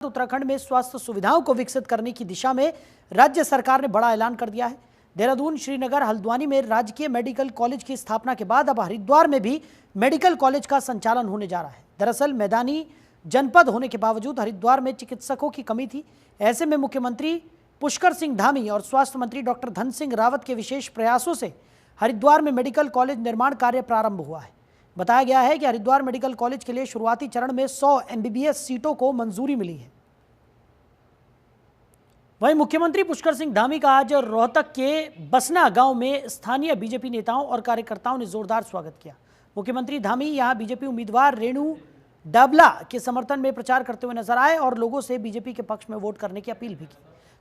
उत्तराखंड में स्वास्थ्य सुविधाओं को विकसित करने की दिशा में राज्य सरकार ने बड़ा ऐलान कर दिया है। देहरादून, श्रीनगर, हल्द्वानी में राजकीय मेडिकल कॉलेज की स्थापना के बाद अब हरिद्वार में भी मेडिकल कॉलेज का संचालन होने जा रहा है। दरअसल मैदानी जनपद होने के बावजूद हरिद्वार में चिकित्सकों की कमी थी। ऐसे में मुख्यमंत्री पुष्कर सिंह धामी और स्वास्थ्य मंत्री डॉक्टर धन सिंह रावत के विशेष प्रयासों से हरिद्वार में मेडिकल कॉलेज निर्माण कार्य प्रारंभ हुआ है। बताया गया है कि हरिद्वार मेडिकल कॉलेज के लिए शुरुआती चरण में 100 MBBS सीटों को मंजूरी मिली है। वहीं मुख्यमंत्री पुष्कर सिंह धामी का आज रोहतक के बसना गांव में स्थानीय बीजेपी नेताओं और कार्यकर्ताओं ने जोरदार स्वागत किया। मुख्यमंत्री धामी यहां बीजेपी उम्मीदवार रेणु डाबला के समर्थन में प्रचार करते हुए नजर आए और लोगों से बीजेपी के पक्ष में वोट करने की अपील भी की।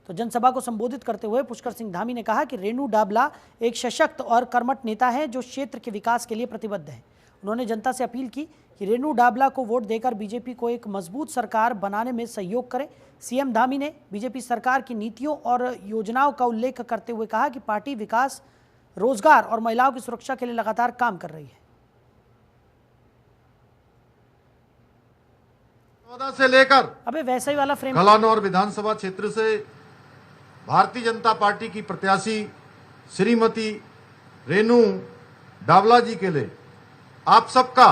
तो जनसभा को संबोधित करते हुए पुष्कर सिंह धामी ने कहा कि रेणु डाबला एक सशक्त और कर्मठ नेता है जो क्षेत्र के विकास के लिए प्रतिबद्ध है। उन्होंने जनता से अपील की कि रेणु डाबला को वोट देकर बीजेपी को एक मजबूत सरकार बनाने में सहयोग करें। सीएम धामी ने बीजेपी सरकार की नीतियों और योजनाओं का उल्लेख करते हुए कहा कि पार्टी विकास, रोजगार और महिलाओं की सुरक्षा के लिए लगातार काम कर रही है। 14 से लेकर अबे वैसा ही वाला फ्रेम कलानौर विधानसभा क्षेत्र से भारतीय जनता पार्टी की प्रत्याशी श्रीमती रेणु डाबला जी के लिए आप सबका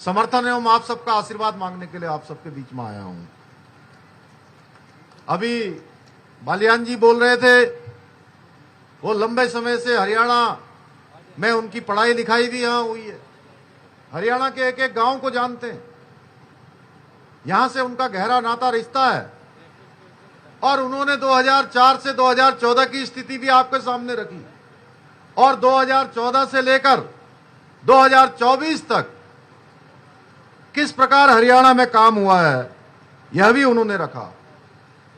समर्थन एवं आप सबका आशीर्वाद मांगने के लिए आप सबके बीच में आया हूं। अभी बालियान जी बोल रहे थे, वो लंबे समय से हरियाणा में उनकी पढ़ाई लिखाई भी यहां हुई है, हरियाणा के एक एक गांव को जानते हैं, यहां से उनका गहरा नाता रिश्ता है और उन्होंने 2004 से 2014 की स्थिति भी आपके सामने रखी और 2014 से लेकर 2024 तक किस प्रकार हरियाणा में काम हुआ है यह भी उन्होंने रखा।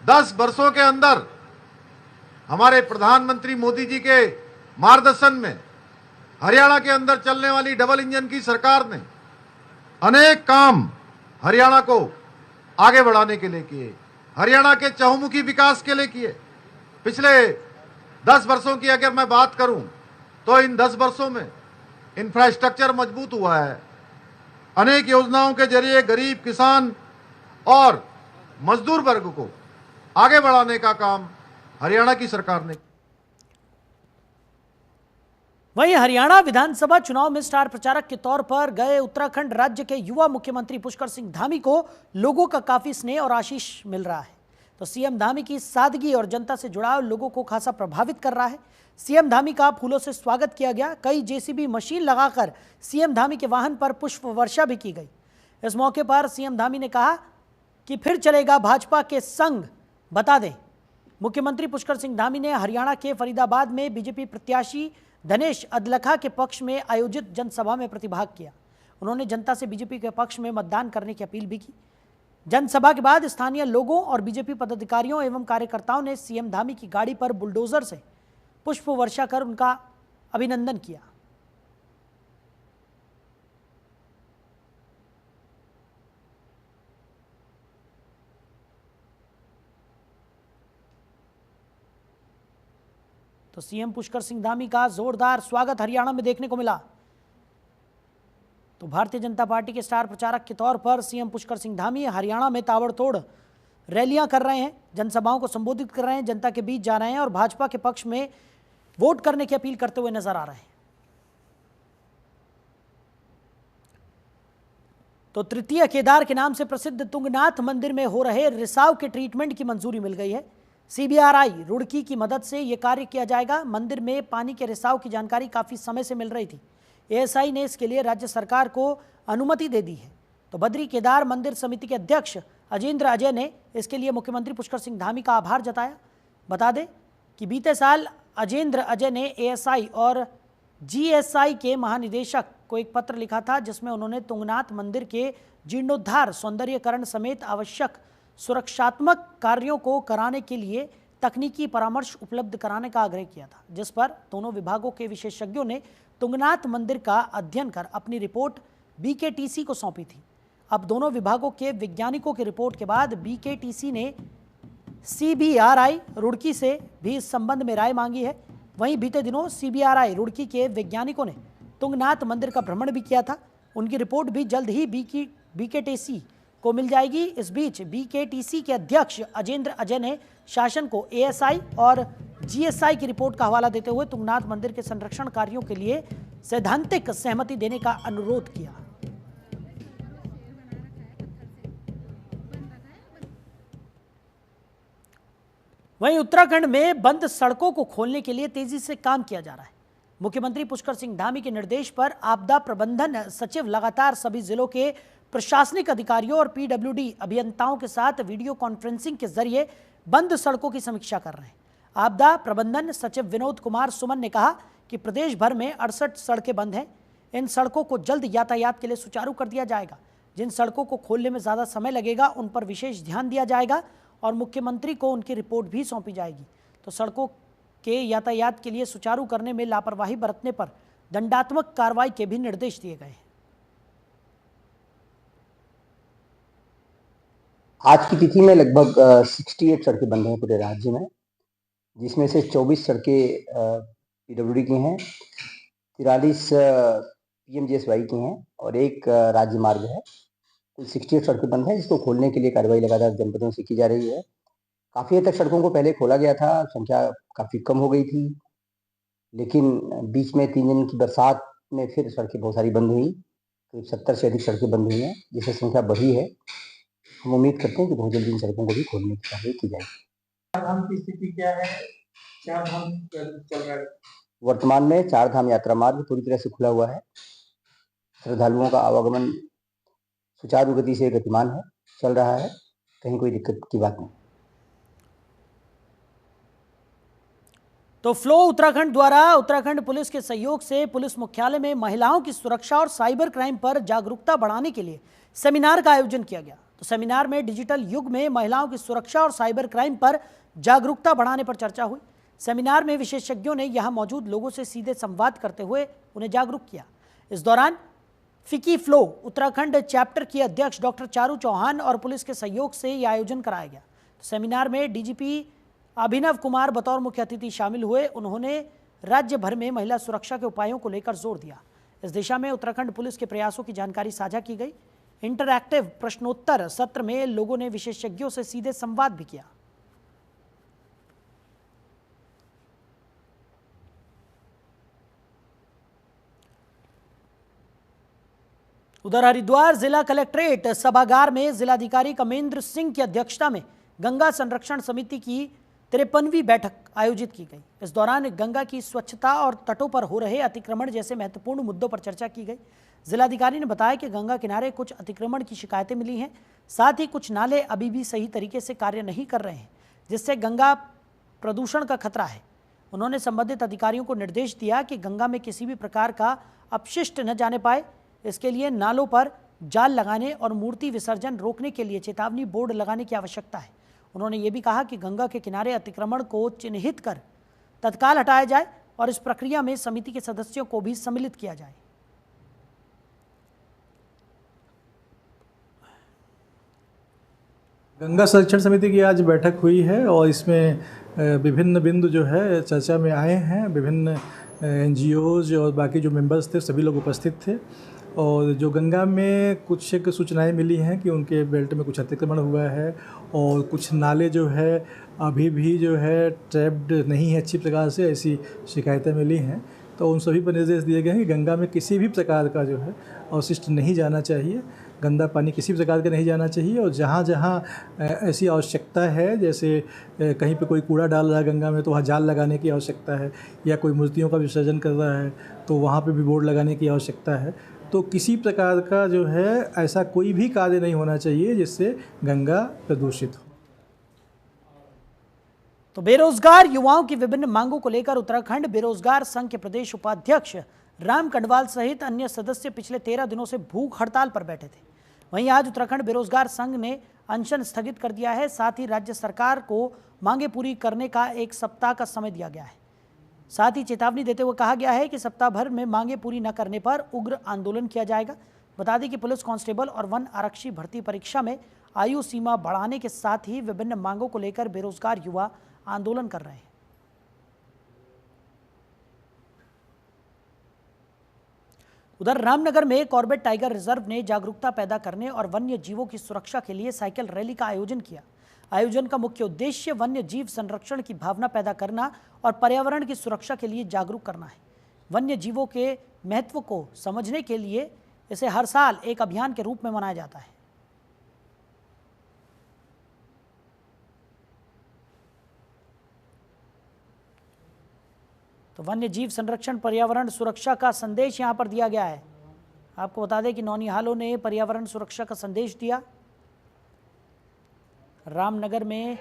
10 वर्षों के अंदर हमारे प्रधानमंत्री मोदी जी के मार्गदर्शन में हरियाणा के अंदर चलने वाली डबल इंजन की सरकार ने अनेक काम हरियाणा को आगे बढ़ाने के लिए किए, हरियाणा के चहुमुखी विकास के लिए किए। पिछले 10 वर्षों की अगर मैं बात करूं तो इन 10 वर्षों में इंफ्रास्ट्रक्चर मजबूत हुआ है, अनेक योजनाओं के जरिए गरीब, किसान और मजदूर वर्ग को आगे बढ़ाने का काम हरियाणा की सरकार ने। वहीं हरियाणा विधानसभा चुनाव में स्टार प्रचारक के तौर पर गए उत्तराखंड राज्य के युवा मुख्यमंत्री पुष्कर सिंह धामी को लोगों का काफी स्नेह और आशीष मिल रहा है। तो सीएम धामी की सादगी और जनता से जुड़ाव लोगों को खासा प्रभावित कर रहा है। सीएम धामी का फूलों से स्वागत किया गया। कई जेसीबी मशीन लगाकर सीएम धामी के वाहन पर पुष्प वर्षा भी की गई। इस मौके पर सीएम धामी ने कहा कि फिर चलेगा भाजपा के संग, बता दें। मुख्यमंत्री पुष्कर सिंह धामी ने हरियाणा के फरीदाबाद में बीजेपी प्रत्याशी धनेश अदलखा के पक्ष में आयोजित जनसभा में प्रतिभाग किया। उन्होंने जनता से बीजेपी के पक्ष में मतदान करने की अपील भी की। जनसभा के बाद स्थानीय लोगों और बीजेपी पदाधिकारियों एवं कार्यकर्ताओं ने सीएम धामी की गाड़ी पर बुलडोजर से पुष्प वर्षा कर उनका अभिनंदन किया। तो सीएम पुष्कर सिंह धामी का जोरदार स्वागत हरियाणा में देखने को मिला। तो भारतीय जनता पार्टी के स्टार प्रचारक के तौर पर सीएम पुष्कर सिंह धामी हरियाणा में ताबड़तोड़ रैलियां कर रहे हैं, जनसभाओं को संबोधित कर रहे हैं, जनता के बीच जा रहे हैं और भाजपा के पक्ष में वोट करने की अपील करते हुए नजर आ रहे हैं। तो तृतीय केदार के नाम से प्रसिद्ध तुंगनाथ मंदिर में हो रहे रिसाव के ट्रीटमेंट की मंजूरी मिल गई है। CBRI रुड़की की मदद से यह कार्य किया जाएगा। मंदिर में पानी के रिसाव की जानकारी काफी समय से मिल रही थी। ASI ने इसके लिए राज्य सरकार को अनुमति दे दी है। तो बद्री केदार मंदिर समिति के अध्यक्ष अजेंद्र अजय ने इसके लिए मुख्यमंत्री पुष्कर सिंह धामी का आभार जताया। बता दें कि बीते साल अजेंद्र अजय ने ASI और GSI के महानिदेशक को एक पत्र लिखा था जिसमें उन्होंने तुंगनाथ मंदिर के जीर्णोद्धार, सौंदर्यीकरण समेत आवश्यक सुरक्षात्मक कार्यों को कराने के लिए तकनीकी परामर्श उपलब्ध कराने का आग्रह किया था, जिस पर दोनों विभागों के विशेषज्ञों ने तुंगनाथ मंदिर का अध्ययन कर अपनी रिपोर्ट BKTC को सौंपी थी। अब दोनों विभागों के वैज्ञानिकों की रिपोर्ट के बाद BKTC ने CBRI रुड़की से भी इस संबंध में राय मांगी है। वहीं बीते दिनों CBRI रुड़की के वैज्ञानिकों ने तुंगनाथ मंदिर का भ्रमण भी किया था। उनकी रिपोर्ट भी जल्द ही BKTC को मिल जाएगी। इस बीच बीकेटीसी के अध्यक्ष अजेंद्र अजय ने शासन को एएसआई और जीएसआई की रिपोर्ट का हवाला देते हुए तुंगनाथ मंदिर के संरक्षण कार्यों के लिए सैद्धांतिक सहमति देने का अनुरोध किया। वहीं उत्तराखंड में बंद सड़कों को खोलने के लिए तेजी से काम किया जा रहा है। मुख्यमंत्री पुष्कर सिंह धामी के निर्देश पर आपदा प्रबंधन सचिव लगातार सभी जिलों के प्रशासनिक अधिकारियों और पीडब्ल्यूडी अभियंताओं के साथ वीडियो कॉन्फ्रेंसिंग के जरिए बंद सड़कों की समीक्षा कर रहे हैं। आपदा प्रबंधन सचिव विनोद कुमार सुमन ने कहा कि प्रदेश भर में 68 सड़कें बंद हैं। इन सड़कों को जल्द यातायात के लिए सुचारू कर दिया जाएगा। जिन सड़कों को खोलने में ज़्यादा समय लगेगा उन पर विशेष ध्यान दिया जाएगा और मुख्यमंत्री को उनकी रिपोर्ट भी सौंपी जाएगी। तो सड़कों के यातायात के लिए सुचारू करने में लापरवाही बरतने पर दंडात्मक कार्रवाई के भी निर्देश दिए गए हैं। आज की तिथि में लगभग 68 सड़कें बंद हैं पूरे राज्य में, जिसमें से 24 सड़कें पीडब्ल्यूडी की हैं, 43 पीएमजीएसवाई की हैं और एक राज्य मार्ग है। कुल 68 सड़कें बंद हैं, जिसको खोलने के लिए कार्रवाई लगातार जनपदों से की जा रही है। काफ़ी हद तक सड़कों को पहले खोला गया था, संख्या काफ़ी कम हो गई थी, लेकिन बीच में 3 दिन की बरसात में फिर सड़कें बहुत सारी बंद हुई। करीब 70 से अधिक सड़कें बंद हुई हैं, जिससे संख्या बढ़ी है। हम उम्मीद करते हैं कि बहुत जल्दी इन सड़कों को भी खोलने की कार्रवाई की जाएगी। चार धाम की स्थिति क्या है? चार धाम चल रहा है। वर्तमान में 4 धाम यात्रा मार्ग पूरी तरह से खुला हुआ है। श्रद्धालुओं का आवागमन सुचारू गति से गतिमान है, चल रहा है, कहीं कोई दिक्कत की बात नहीं। तो फ्लो उत्तराखंड द्वारा उत्तराखंड पुलिस के सहयोग से पुलिस मुख्यालय में महिलाओं की सुरक्षा और साइबर क्राइम पर जागरूकता बढ़ाने के लिए सेमिनार का आयोजन किया गया। तो सेमिनार में डिजिटल युग में महिलाओं की सुरक्षा और साइबर क्राइम पर जागरूकता बढ़ाने पर चर्चा हुई। सेमिनार में विशेषज्ञों ने यहां मौजूद लोगों से सीधे संवाद करते हुए उन्हें जागरूक किया। इस दौरान फिकी फ्लो उत्तराखंड चैप्टर की अध्यक्ष डॉक्टर चारू चौहान और पुलिस के सहयोग से यह आयोजन कराया गया। तो सेमिनार में डीजीपी अभिनव कुमार बतौर मुख्य अतिथि शामिल हुए। उन्होंने राज्य भर में महिला सुरक्षा के उपायों को लेकर जोर दिया। इस दिशा में उत्तराखंड पुलिस के प्रयासों की जानकारी साझा की गई। इंटरैक्टिव प्रश्नोत्तर सत्र में लोगों ने विशेषज्ञों से सीधे संवाद भी किया। उधर हरिद्वार जिला कलेक्ट्रेट सभागार में जिलाधिकारी कमेंद्र सिंह की अध्यक्षता में गंगा संरक्षण समिति की 53वीं बैठक आयोजित की गई। इस दौरान गंगा की स्वच्छता और तटों पर हो रहे अतिक्रमण जैसे महत्वपूर्ण मुद्दों पर चर्चा की गई। जिलाधिकारी ने बताया कि गंगा किनारे कुछ अतिक्रमण की शिकायतें मिली हैं, साथ ही कुछ नाले अभी भी सही तरीके से कार्य नहीं कर रहे हैं, जिससे गंगा प्रदूषण का खतरा है। उन्होंने संबंधित अधिकारियों को निर्देश दिया कि गंगा में किसी भी प्रकार का अपशिष्ट न जाने पाए। इसके लिए नालों पर जाल लगाने और मूर्ति विसर्जन रोकने के लिए चेतावनी बोर्ड लगाने की आवश्यकता है। उन्होंने ये भी कहा कि गंगा के किनारे अतिक्रमण को चिन्हित कर तत्काल हटाया जाए और इस प्रक्रिया में समिति के सदस्यों को भी सम्मिलित किया जाए। गंगा संरक्षण समिति की आज बैठक हुई है और इसमें विभिन्न बिंदु जो है चर्चा में आए हैं। विभिन्न एनजीओज और बाकी जो मेंबर्स थे सभी लोग उपस्थित थे। और जो गंगा में कुछ एक सूचनाएं मिली हैं कि उनके बेल्ट में कुछ अतिक्रमण हुआ है और कुछ नाले जो है अभी भी जो है ट्रैप्ड नहीं है अच्छी प्रकार से, ऐसी शिकायतें मिली हैं। तो उन सभी पर निर्देश दिए गए हैं कि गंगा में किसी भी प्रकार का जो है अवशिष्ट नहीं जाना चाहिए, गंदा पानी किसी भी प्रकार का नहीं जाना चाहिए। और जहाँ जहाँ ऐसी आवश्यकता है, जैसे कहीं पे कोई कूड़ा डाल रहा है गंगा में तो वहाँ जाल लगाने की आवश्यकता है, या कोई मूर्तियों का विसर्जन कर रहा है तो वहाँ पे भी बोर्ड लगाने की आवश्यकता है। तो किसी प्रकार का जो है ऐसा कोई भी कार्य नहीं होना चाहिए जिससे गंगा प्रदूषित हो। तो बेरोजगार युवाओं की विभिन्न मांगों को लेकर उत्तराखंड बेरोजगार संघ के प्रदेश उपाध्यक्ष राम कंडवाल सहित अन्य सदस्य पिछले 13 दिनों से भूख हड़ताल पर बैठे थे। वहीं आज उत्तराखंड बेरोजगार संघ ने अनशन स्थगित कर दिया है। साथ ही राज्य सरकार को मांगे पूरी करने का 1 सप्ताह का समय दिया गया है। साथ ही चेतावनी देते हुए कहा गया है कि सप्ताह भर में मांगे पूरी न करने पर उग्र आंदोलन किया जाएगा। बता दें कि पुलिस कांस्टेबल और वन आरक्षी भर्ती परीक्षा में आयु सीमा बढ़ाने के साथ ही विभिन्न मांगों को लेकर बेरोजगार युवा आंदोलन कर रहे हैं। उधर रामनगर में कॉर्बेट टाइगर रिजर्व ने जागरूकता पैदा करने और वन्य जीवों की सुरक्षा के लिए साइकिल रैली का आयोजन किया। आयोजन का मुख्य उद्देश्य वन्य जीव संरक्षण की भावना पैदा करना और पर्यावरण की सुरक्षा के लिए जागरूक करना है। वन्य जीवों के महत्व को समझने के लिए इसे हर साल एक अभियान के रूप में मनाया जाता है। तो वन्य जीव संरक्षण पर्यावरण सुरक्षा का संदेश यहां पर दिया गया है। आपको बता दें कि नौनिहालों ने पर्यावरण सुरक्षा का संदेश दिया। रामनगर में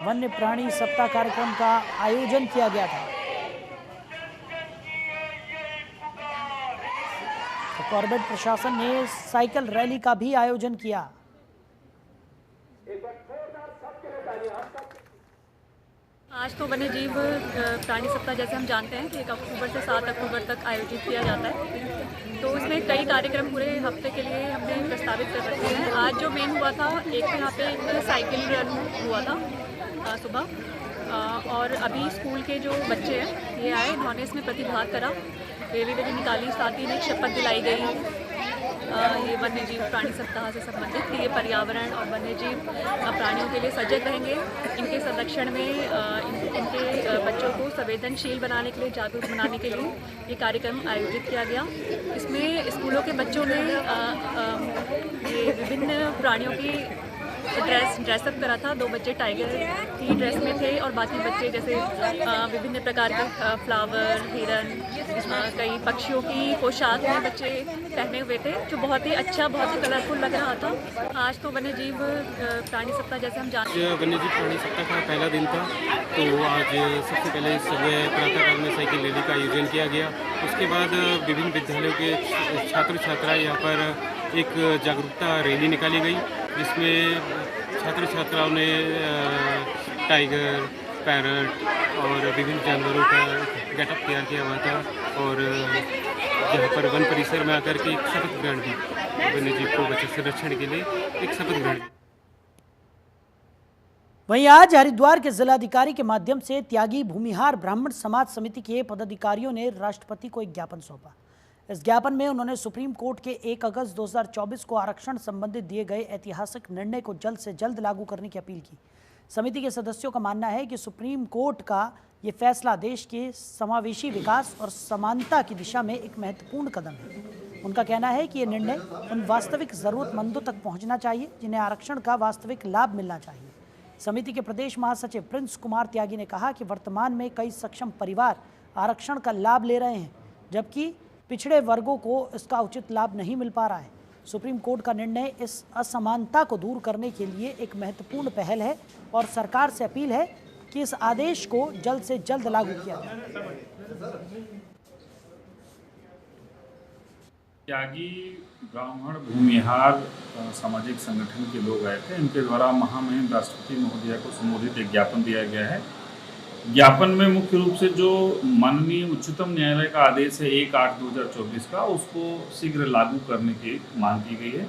वन्य प्राणी सप्ताह कार्यक्रम का आयोजन किया गया था। तो कॉर्बेट प्रशासन ने साइकिल रैली का भी आयोजन किया। आज तो वन्य जीव प्राणी सप्ताह जैसे हम जानते हैं कि 1 अक्टूबर से 7 अक्टूबर तक आयोजित किया जाता है। तो उसमें कई कार्यक्रम पूरे हफ्ते के लिए हमने प्रस्तावित कर रखे हैं। आज जो मेन हुआ था, एक यहाँ पे एक साइकिल रन हुआ था सुबह, और अभी स्कूल के जो बच्चे हैं ये आए, इन्होंने इसमें प्रतिभाग करा, रैली वैली निकाली, साथ ही एक शपथ दिलाई गई। ये वन्य जीव प्राणी सप्ताह से संबंधित कि ये पर्यावरण और वन्य जीव प्राणियों के लिए सजग रहेंगे, इनके संरक्षण में इनके बच्चों को संवेदनशील बनाने के लिए, जागरूक बनाने के लिए ये कार्यक्रम आयोजित किया गया। इसमें स्कूलों के बच्चों ने ये विभिन्न प्राणियों की ड्रेसअप करा था। 2 बच्चे टाइगर की ड्रेस में थे और बाकी बच्चे जैसे विभिन्न प्रकार के फ्लावर, हिरन, कई पक्षियों की पोशाक में बच्चे पहने हुए थे, जो बहुत ही अच्छा, बहुत ही कलरफुल लग रहा था। आज तो वन्य जीव प्राणी सप्ताह जैसे हम जानते हैं, वन्य जीव प्राणी सप्ताह का पहला दिन था। तो आज सबसे पहले सुबह प्रातःकाल में साइकिल रैली का आयोजन किया गया। उसके बाद विभिन्न विद्यालयों के छात्र छात्राएँ यहाँ पर एक जागरूकता रैली निकाली गई, जिसमें छात्र छात्राओं ने टाइगर, पैरट और विभिन्न जानवरों का गेटअप तैयार किया हुआ था, और जहाँ पर वन परिसर में आकर के एक शपथ ग्रहण भी, वन्य जीव को बचाव संरक्षण के लिए एक शपथ ग्रहण। वहीं आज हरिद्वार के जिलाधिकारी के माध्यम से त्यागी भूमिहार ब्राह्मण समाज समिति के पदाधिकारियों ने राष्ट्रपति को एक ज्ञापन सौंपा। इस ज्ञापन में उन्होंने सुप्रीम कोर्ट के 1 अगस्त 2024 को आरक्षण संबंधित दिए गए ऐतिहासिक निर्णय को जल्द से जल्द लागू करने की अपील की। समिति के सदस्यों का मानना है कि सुप्रीम कोर्ट का ये फैसला देश के समावेशी विकास और समानता की दिशा में एक महत्वपूर्ण कदम है। उनका कहना है कि ये निर्णय उन वास्तविक जरूरतमंदों तक पहुंचना चाहिए जिन्हें आरक्षण का वास्तविक लाभ मिलना चाहिए। समिति के प्रदेश महासचिव प्रिंस कुमार त्यागी ने कहा कि वर्तमान में कई सक्षम परिवार आरक्षण का लाभ ले रहे हैं, जबकि पिछड़े वर्गों को इसका उचित लाभ नहीं मिल पा रहा है। सुप्रीम कोर्ट का निर्णय इस असमानता को दूर करने के लिए एक महत्वपूर्ण पहल है और सरकार से अपील है कि इस आदेश को जल्द से जल्द लागू किया जाए। त्यागी ब्राह्मण भूमिहार सामाजिक संगठन के लोग आए थे। इनके द्वारा महामहिम राष्ट्रपति महोदया को संबोधित एक ज्ञापन दिया गया है। ज्ञापन में मुख्य रूप से जो माननीय उच्चतम न्यायालय का आदेश है 1/8/2024 का, उसको शीघ्र लागू करने की मांग की गई है।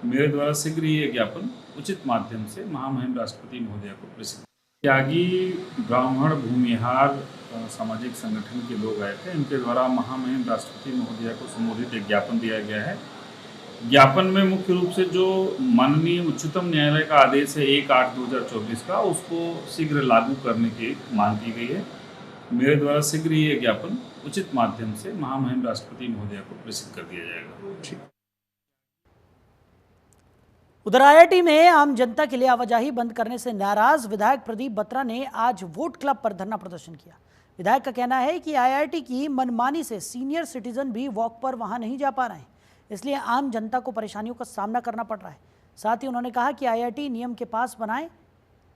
मेरे द्वारा शीघ्र ही ये ज्ञापन उचित माध्यम से महामहिम राष्ट्रपति महोदया को प्रेषित। त्यागी ब्राह्मण भूमिहार सामाजिक संगठन के लोग आए थे। इनके द्वारा महामहिम राष्ट्रपति महोदया को संबोधित एक ज्ञापन दिया गया है। ज्ञापन में मुख्य रूप से जो माननीय उच्चतम न्यायालय का आदेश है 1/8/2024 का, उसको शीघ्र लागू करने की मांग की गई है। मेरे द्वारा शीघ्र ही ये ज्ञापन उचित माध्यम से महामहिम राष्ट्रपति महोदया को प्रेषित कर दिया जाएगा। उधर आईआईटी में आम जनता के लिए आवाजाही बंद करने से नाराज विधायक प्रदीप बत्रा ने आज वोट क्लब पर धरना प्रदर्शन किया। विधायक का कहना है कि आईआईटी की मनमानी से सीनियर सिटीजन भी वॉक पर वहां नहीं जा पा रहे हैं, इसलिए आम जनता को परेशानियों का सामना करना पड़ रहा है। साथ ही उन्होंने कहा कि आईआईटी नियम के पास बनाए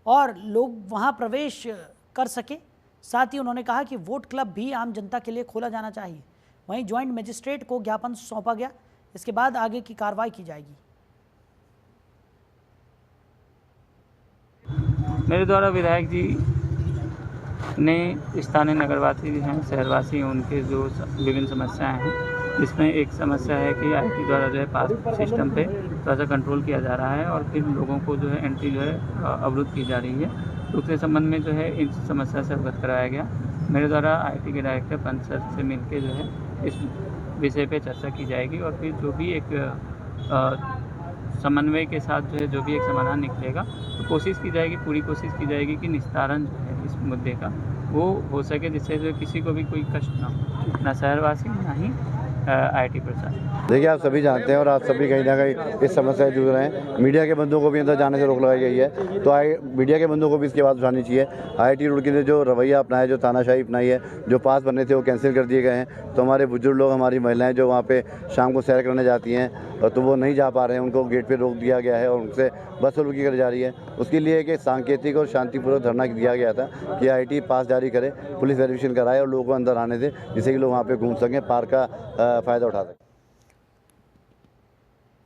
और लोग वहां प्रवेश कर सके। साथ ही उन्होंने कहा कि वोट क्लब भी आम जनता के लिए खोला जाना चाहिए। वहीं ज्वाइंट मजिस्ट्रेट को ज्ञापन सौंपा गया, इसके बाद आगे की कार्रवाई की जाएगी। मेरे द्वारा विधायक जी ने स्थानीय नगरवासी भी हैं, शहरवासी हैं, उनके जो विभिन्न समस्याएं हैं, जिसमें एक समस्या है कि आईआईटी द्वारा जो है पास सिस्टम पे थोड़ा सा कंट्रोल किया जा रहा है और फिर लोगों को जो है एंट्री जो है अवरुद्ध की जा रही है। दूसरे संबंध में जो है इस समस्या से अवगत कराया गया। मेरे द्वारा आईआईटी के डायरेक्टर पंत सर से मिलकर जो है इस विषय पे चर्चा की जाएगी और फिर जो भी एक समन्वय के साथ जो है जो भी एक समाधान निकलेगा तो कोशिश की जाएगी, पूरी कोशिश की जाएगी कि निस्तारण जो है इस मुद्दे का वो हो सके, जिससे जो किसी को भी कोई कष्ट ना हो, ना शहरवासी ना ही IIT प्रशासन। देखिए, आप सभी जानते हैं और आप सभी कहीं ना कहीं इस समस्या से जूझ रहे हैं। मीडिया के बंदों को भी अंदर जाने से रोक लगाई गई है, तो मीडिया के बंदों को भी इसकी बात उठानी चाहिए। IIT रुड़की ने जो रवैया अपनाया, जो तानाशाही अपनाई है, जो पास बनने थे वो कैंसिल कर दिए गए हैं। तो हमारे बुजुर्ग लोग, हमारी महिलाएं जो वहाँ पे शाम को सैर करने जाती हैं और तो वो नहीं जा पा रहे हैं, उनको गेट पर रोक दिया गया है और उनसे बदसलूकी करी जा रही है। उसके लिए एक सांकेतिक और शांतिपूर्वक धरना दिया गया था कि IIT पास जारी करे, पुलिस वेरिफिकेशन कराए और लोगों को अंदर आने दे, जिससे कि लोग वहाँ पे घूम सकें, पार्क का फ़ायदा उठा सकें।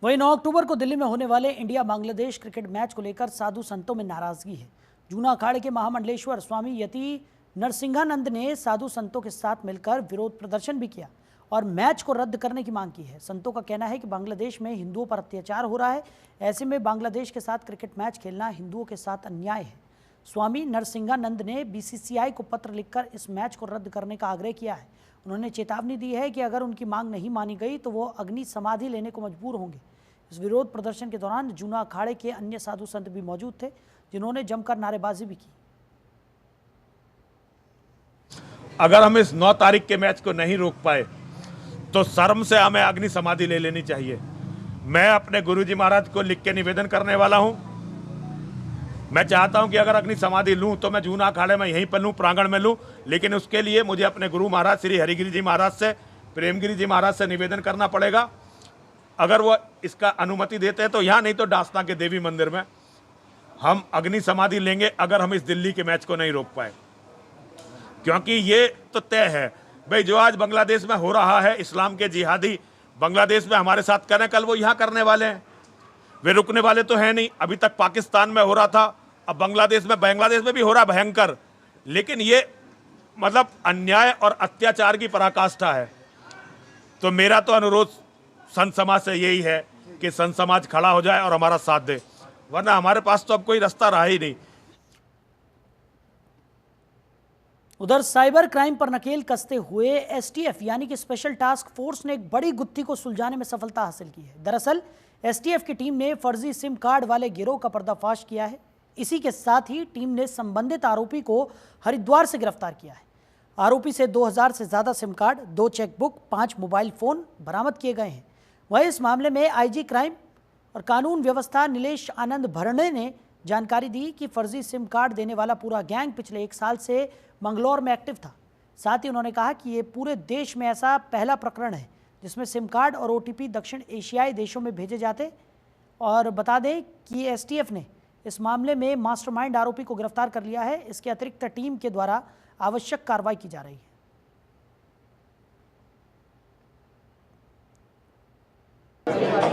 वहीं 9 अक्टूबर को दिल्ली में होने वाले इंडिया बांग्लादेश क्रिकेट मैच को लेकर साधु संतों में नाराजगी है। जूना अखाड़े के महामंडलेश्वर स्वामी यति नरसिंहानंद ने साधु संतों के साथ मिलकर विरोध प्रदर्शन भी किया और मैच को रद्द करने की मांग की है। संतों का कहना है कि बांग्लादेश में हिंदुओं पर अत्याचार हो रहा है, ऐसे में बांग्लादेश के साथ क्रिकेट मैच खेलना हिंदुओं के साथ अन्याय है। स्वामी नरसिंहानंद ने BCCI को पत्र लिखकर इस मैच को रद्द करने का आग्रह किया है। उन्होंने चेतावनी दी है कि अगर उनकी मांग नहीं मानी गई तो वो अग्नि समाधि लेने को मजबूर होंगे। इस विरोध प्रदर्शन के दौरान जूना अखाड़े के अन्य साधु संत भी मौजूद थे, जिन्होंने जमकर नारेबाजी भी की। अगर हम इस 9 तारीख के मैच को नहीं रोक पाए तो शर्म से हमें अग्नि समाधि ले लेनी चाहिए। मैं अपने गुरुजी महाराज को लिख के निवेदन करने वाला हूं। मैं चाहता हूं कि अगर अग्नि समाधि लूं तो मैं जूना अखाड़े में यहीं पर लूं, प्रांगण में लूं, लेकिन उसके लिए मुझे अपने गुरु महाराज श्री हरिगिरी जी महाराज से, प्रेमगिरी जी महाराज से निवेदन करना पड़ेगा। अगर वो इसका अनुमति देते हैं तो यहाँ, नहीं तो डास्ता के देवी मंदिर में हम अग्नि समाधि लेंगे अगर हम इस दिल्ली के मैच को नहीं रोक पाए। क्योंकि ये तो तय है भाई, जो आज बांग्लादेश में हो रहा है, इस्लाम के जिहादी बांग्लादेश में हमारे साथ करें, कल वो यहाँ करने वाले हैं। वे रुकने वाले तो हैं नहीं। अभी तक पाकिस्तान में हो रहा था, अब बांग्लादेश में भी हो रहा भयंकर। लेकिन ये मतलब अन्याय और अत्याचार की पराकाष्ठा है। तो मेरा तो अनुरोध संत समाज से यही है कि संत समाज खड़ा हो जाए और हमारा साथ दे, वरना हमारे पास तो अब कोई रास्ता रहा ही नहीं। उधर साइबर क्राइम पर नकेल कसते हुए STF यानी कि स्पेशल टास्क फोर्स ने एक बड़ी गुत्थी को सुलझाने में सफलता हासिल की है। दरअसल STF की टीम ने फर्जी सिम कार्ड वाले गिरोह का पर्दाफाश किया है। इसी के साथ ही टीम ने संबंधित आरोपी को हरिद्वार से गिरफ्तार किया है। आरोपी से 2000 से ज्यादा SIM card, 2 chequebook, 5 mobile phone बरामद किए गए हैं। वहीं इस मामले में IG क्राइम और कानून व्यवस्था नीलेश आनंद भरणे ने जानकारी दी कि फर्जी सिम कार्ड देने वाला पूरा गैंग पिछले 1 साल से मंगलौर में एक्टिव था। साथ ही उन्होंने कहा कि ये पूरे देश में ऐसा पहला प्रकरण है जिसमें सिम कार्ड और OTP दक्षिण एशियाई देशों में भेजे जाते। और बता दें कि STF ने इस मामले में मास्टरमाइंड आरोपी को गिरफ्तार कर लिया है। इसके अतिरिक्त टीम के द्वारा आवश्यक कार्रवाई की जा रही है।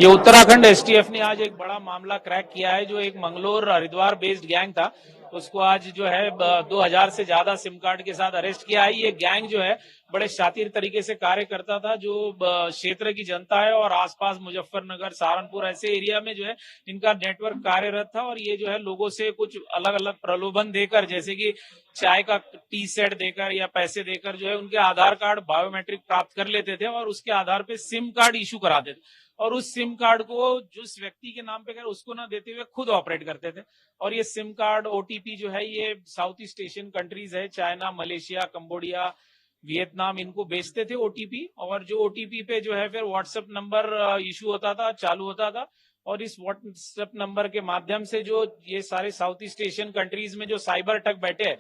ये उत्तराखंड STF ने आज एक बड़ा मामला क्रैक किया है। जो एक मंगलोर हरिद्वार बेस्ड गैंग था, उसको आज जो है 2000 से ज्यादा सिम कार्ड के साथ अरेस्ट किया है। ये गैंग जो है बड़े शातिर तरीके से कार्य करता था। जो क्षेत्र की जनता है और आसपास मुजफ्फरनगर, सहारनपुर ऐसे एरिया में जो है इनका नेटवर्क कार्यरत था। और ये जो है लोगों से कुछ अलग अलग प्रलोभन देकर, जैसे कि चाय का टी सेट देकर या पैसे देकर जो है उनके आधार कार्ड बायोमेट्रिक प्राप्त कर लेते थे और उसके आधार पे सिम कार्ड इशू कराते थे। और उस सिम कार्ड को जिस व्यक्ति के नाम पे कर उसको ना देते हुए खुद ऑपरेट करते थे। और ये सिम कार्ड OTP जो है ये साउथ ईस्ट एशियन कंट्रीज है, चाइना, मलेशिया, कंबोडिया, वियतनाम, इनको बेचते थे OTP। और जो OTP पे जो है फिर व्हाट्सएप नंबर इशू होता था, चालू होता था। और इस व्हाट्सएप नंबर के माध्यम से जो ये सारे साउथ ईस्ट एशियन कंट्रीज में जो साइबर ठग बैठे हैं,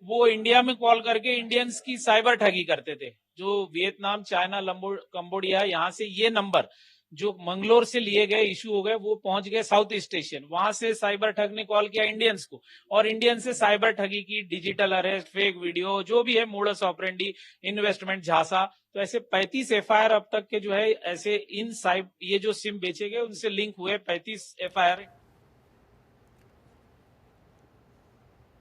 वो इंडिया में कॉल करके इंडियंस की साइबर ठगी करते थे। जो वियतनाम, चाइना, कंबोडिया, यहाँ से ये नंबर जो मंगलोर से लिए गए, इशू हो गए, वो पहुंच गए साउथ ईस्ट एशियन। वहां से साइबर ठग ने कॉल किया इंडियंस को और इंडियन से साइबर ठगी की, डिजिटल अरेस्ट, फेक वीडियो, जो भी है मोडस ऑपरेंडी, इन्वेस्टमेंट झांसा। तो ऐसे 35 FIR अब तक के जो है ऐसे ये जो सिम बेचे गए उनसे लिंक हुए 35 FIR।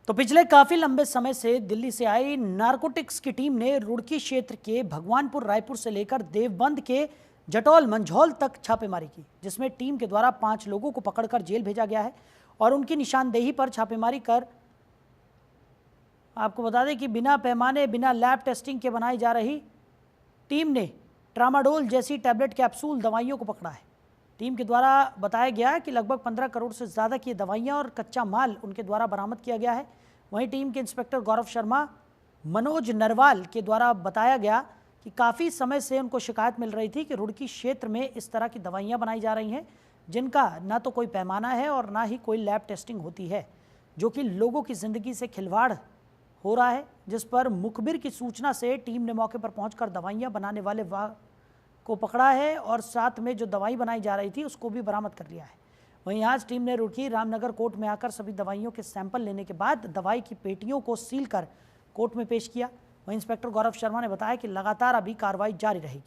तो पिछले काफी लंबे समय से दिल्ली से आई नारकोटिक्स की टीम ने रुड़की क्षेत्र के भगवानपुर, रायपुर से लेकर देवबंद के जटौल, मंझौल तक छापेमारी की, जिसमें टीम के द्वारा 5 लोगों को पकड़कर जेल भेजा गया है। और उनकी निशानदेही पर छापेमारी कर आपको बता दें कि बिना पैमाने, बिना लैब टेस्टिंग के बनाई जा रही टीम ने ट्रामाडोल जैसी टैबलेट कैप्सूल दवाइयों को पकड़ा है। टीम के द्वारा बताया गया कि लगभग 15 करोड़ से ज़्यादा की दवाइयाँ और कच्चा माल उनके द्वारा बरामद किया गया है। वहीं टीम के इंस्पेक्टर गौरव शर्मा, मनोज नरवाल के द्वारा बताया गया कि काफ़ी समय से उनको शिकायत मिल रही थी कि रुड़की क्षेत्र में इस तरह की दवाइयाँ बनाई जा रही हैं जिनका ना तो कोई पैमाना है और ना ही कोई लैब टेस्टिंग होती है, जो कि लोगों की ज़िंदगी से खिलवाड़ हो रहा है। जिस पर मुखबिर की सूचना से टीम ने मौके पर पहुंचकर दवाइयां बनाने वाले को पकड़ा है और साथ में जो दवाई बनाई जा रही थी उसको भी बरामद कर लिया है। वहीं आज टीम ने रुड़की रामनगर कोर्ट में आकर सभी दवाइयों के सैंपल लेने के बाद दवाई की पेटियों को सील कर कोर्ट में पेश किया। वहीं इंस्पेक्टर गौरव शर्मा ने बताया कि लगातार अभी कार्रवाई जारी रहेगी।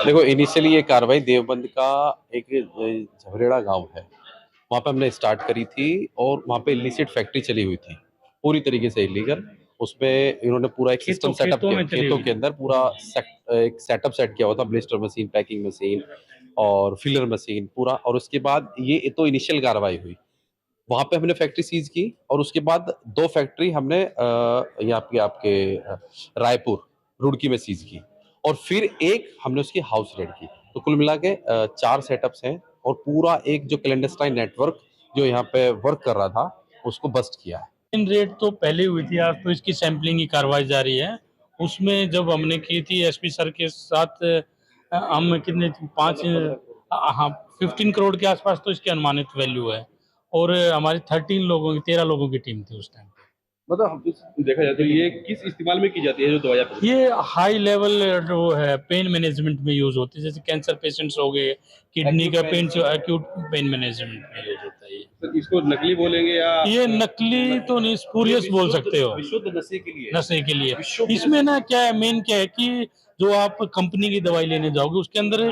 देखो, इनिशियली ये कार्रवाई देवबंद का एक झवरेड़ा गांव है, वहाँ पे हमने स्टार्ट करी थी और वहाँ पे इलिसिट फैक्ट्री चली हुई थी पूरी तरीके से इलीगल। उसमें इन्होंने पूरा एक सिस्टम सेटअप किया, खेतों के अंदर पूरा एक सेटअप सेट किया हुआ था, ब्लिस्टर मशीन, पैकिंग मशीन और फिलर मशीन पूरा। और उसके बाद ये तो इनिशियल कार्रवाई हुई, वहाँ पे हमने फैक्ट्री सीज की और उसके बाद 2 फैक्ट्री हमने यहाँ पे आपके रायपुर रुड़की में सीज की और फिर एक हमने उसकी हाउस रेड की। तो कुल मिला के 4 सेटअप्स हैं और पूरा एक जो क्लैंडस्टाइन नेटवर्क जो यहाँ पे वर्क कर रहा था उसको बस्ट किया है। इन रेड तो पहले हुई थी, आज तो इसकी सैंपलिंग की कार्रवाई जारी है। उसमें जब हमने की थी एसपी सर के साथ, हम कितने 15 करोड़ के आसपास तो इसकी अनुमानित वैल्यू है और हमारी 13 लोगों की टीम थी उस टाइम। मतलब देखा जाए तो ये किस इस्तेमाल में की जाती है जो दवाइयाँ? ये हाई लेवल जो है पेन मैनेजमेंट में यूज होती है, जैसे कैंसर पेशेंट्स हो गए, किडनी का पेन, एक्यूट पेन मैनेजमेंट में यूज होता है। तो इसको नकली बोलेंगे या? ये नकली तो नहीं, स्पूरियस बोल सकते हो, विशुद्ध नशे के लिए। इसमें ना क्या है, मेन क्या है कि जो आप कंपनी की दवाई लेने जाओगे उसके अंदर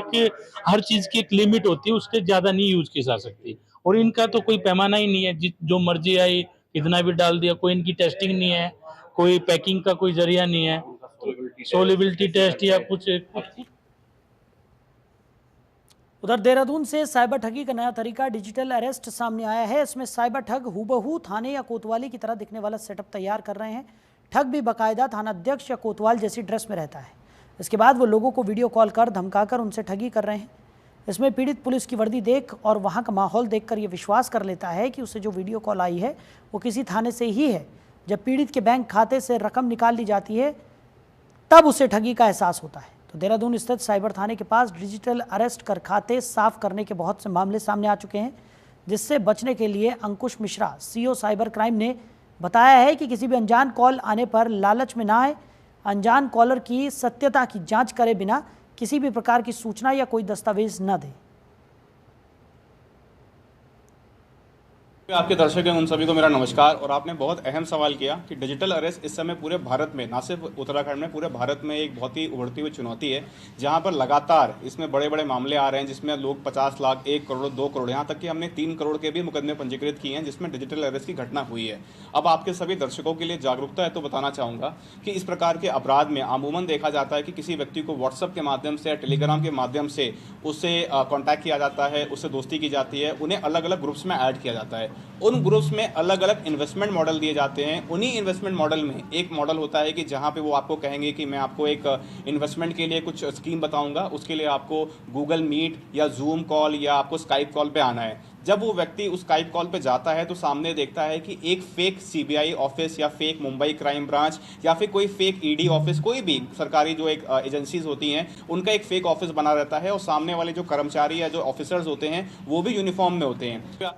हर चीज की एक लिमिट होती है, उसके ज्यादा नहीं यूज की जा सकती। और इनका तो कोई पैमाना ही नहीं है, जो मर्जी आई कितना भी डाल दिया, कोई इनकी टेस्टिंग नहीं है, कोई पैकिंग का कोई जरिया नहीं है, सोलिबिलिटी टेस्ट या कुछ। उधर देहरादून से साइबर ठगी का नया तरीका डिजिटल अरेस्ट सामने आया है। इसमें साइबर ठग हूबहू थाने या कोतवाली की तरह दिखने वाला सेटअप तैयार कर रहे हैं। ठग भी बाकायदा थाना अध्यक्ष या कोतवाल जैसी ड्रेस में रहता है। इसके बाद वो लोगों को वीडियो कॉल कर धमकाकर उनसे ठगी कर रहे हैं। इसमें पीड़ित पुलिस की वर्दी देख और वहाँ का माहौल देखकर ये विश्वास कर लेता है कि उसे जो वीडियो कॉल आई है वो किसी थाने से ही है। जब पीड़ित के बैंक खाते से रकम निकाल ली जाती है तब उसे ठगी का एहसास होता है। तो देहरादून स्थित साइबर थाने के पास डिजिटल अरेस्ट कर खाते साफ करने के बहुत से मामले सामने आ चुके हैं, जिससे बचने के लिए अंकुश मिश्रा, सीओ साइबर क्राइम, ने बताया है कि किसी भी अनजान कॉल आने पर लालच में ना आए, अनजान कॉलर की सत्यता की जांच करे बिना किसी भी प्रकार की सूचना या कोई दस्तावेज न दे। आपके दर्शक हैं उन सभी को मेरा नमस्कार। और आपने बहुत अहम सवाल किया कि डिजिटल अरेस्ट इस समय पूरे भारत में, ना सिर्फ उत्तराखंड में, पूरे भारत में एक बहुत ही उभरती हुई चुनौती है, जहां पर लगातार इसमें बड़े बड़े मामले आ रहे हैं जिसमें लोग 50 लाख, 1 करोड़, 2 करोड़, यहाँ तक कि हमने 3 करोड़ के भी मुकदमे पंजीकृत किए हैं जिसमें डिजिटल अरेस्ट की घटना हुई है। अब आपके सभी दर्शकों के लिए जागरूकता है तो बताना चाहूँगा कि इस प्रकार के अपराध में अमूमन देखा जाता है कि किसी व्यक्ति को व्हाट्सएप के माध्यम से या टेलीग्राम के माध्यम से उससे कॉन्टैक्ट किया जाता है, उससे दोस्ती की जाती है, उन्हें अलग अलग ग्रुप्स में ऐड किया जाता है। उन ग्रुप्स में अलग अलग इन्वेस्टमेंट मॉडल दिए जाते हैं। उन्हीं इन्वेस्टमेंट मॉडल में एक मॉडल होता है कि जहां पे वो आपको कहेंगे कि मैं आपको एक इन्वेस्टमेंट के लिए कुछ स्कीम बताऊंगा, उसके लिए आपको गूगल मीट या जूम कॉल या आपको स्काइप कॉल पे आना है। जब वो व्यक्ति उस स्काइप कॉल पे जाता है तो सामने देखता है कि एक फेक सीबीआई ऑफिस या फेक मुंबई क्राइम ब्रांच या फिर कोई फेक ईडी ऑफिस, कोई भी सरकारी जो एक एजेंसीज होती हैं उनका एक फेक ऑफिस बना रहता है और सामने वाले जो कर्मचारी या जो ऑफिसर्स होते हैं वो भी यूनिफॉर्म में होते हैं।